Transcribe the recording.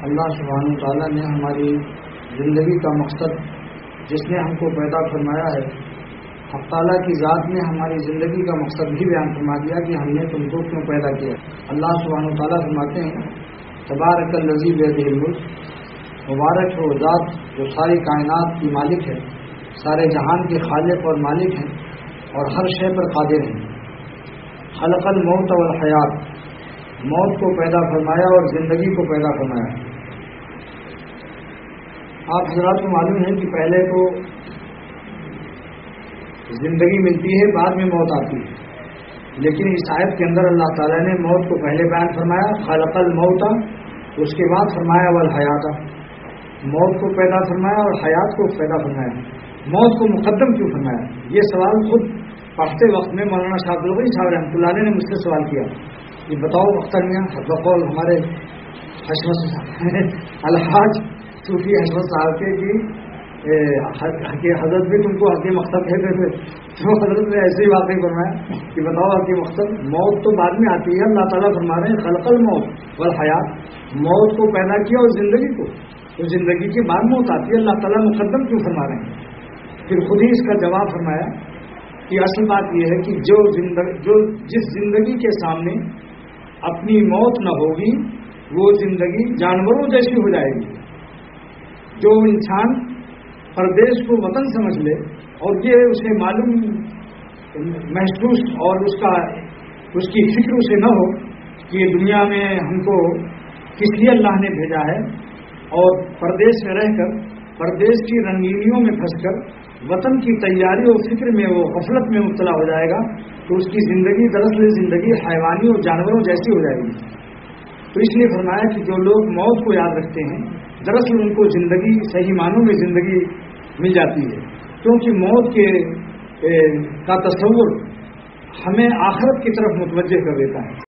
اللہ سبحانہ تعالیٰ نے ہماری زندگی کا مقصد جس نے ہم کو پیدا فرمایا ہے، حق تعالیٰ کی ذات نے ہماری زندگی کا مقصد بھی بیان فرما دیا کہ ہم نے تم کو کیوں پیدا کیا۔ اللہ سبحانہ تعالیٰ فرماتے ہیں تبارک الذی بیدہ الملک، مبارک ہو ذات جو ساری کائنات کی مالک ہے، سارے جہان کے خالق اور مالک ہیں اور ہر شے پر قادر ہیں۔ خلق الموت والحیات، موت کو پیدا فرمایا اور زندگی کو پیدا فرمایا۔ آپ حضرات کو معلوم ہے کہ پہلے تو زندگی ملتی ہے، بعد میں موت آتی ہے، لیکن اس آیت کے اندر اللہ تعالیٰ نے موت کو پہلے بیان فرمایا، خلق الموت، اس کے بعد فرمایا والحیات، موت کو پیدا فرمایا اور حیات کو پیدا فرمایا۔ موت کو مقدم کیوں فرمایا؟ یہ سوال خود پڑھتے وقت میں مولانا شاہ عبدالغنی صاحب رحمۃ اللہ علیہ نے مجھ سے سوال کیا کہ بتاؤ اختر میاں بقول ہمارے الحاج صوفی حشمت صاحب کے کہ حضرت بھی تم کو حق مقصد کہتے تھے، تو حضرت نے ایسے ہی واقعی فرمایا کہ بتاؤ حق مقصد، موت تو بعد میں آتی ہے، اللہ تعالیٰ فرما رہے ہیں خلق الموت والحیات، موت کو پیدا کیا اور زندگی کو، تو زندگی کے بعد موت آتی ہے، اللہ تعالیٰ مقدم کیوں فرما رہے ہیں؟ پھر خود ہی اس کا جواب فرمایا کہ اصل بات یہ ہے کہ جو جس زندگی کے سامنے اپنی موت نہ ہوگی وہ زندگی جانوروں جیسی ہو جائے گی۔ جو انسان پردیس کو وطن سمجھ لے اور یہ اسے معلوم محسوس اور اس کی فکر اسے نہ ہو کہ یہ دنیا میں ہم کو کس لیے اللہ نے بھیجا ہے، اور پردیس میں رہ کر پردیس کی رنگینیوں میں پھنس کر وطن کی تیاری اور فکر میں وہ غفلت میں مبتلا ہو جائے گا، تو اس کی زندگی دراصل زندگی حیوانی اور جانوروں جیسی ہو جائے گی۔ تو اس لیے فرمایا کہ جو لوگ موت کو یاد رکھتے ہیں دراصل ان کو زندگی صحیح معنوں میں زندگی مل جاتی ہے، کیونکہ موت کا تصور ہمیں آخرت کی طرف متوجہ کر دیتا ہے۔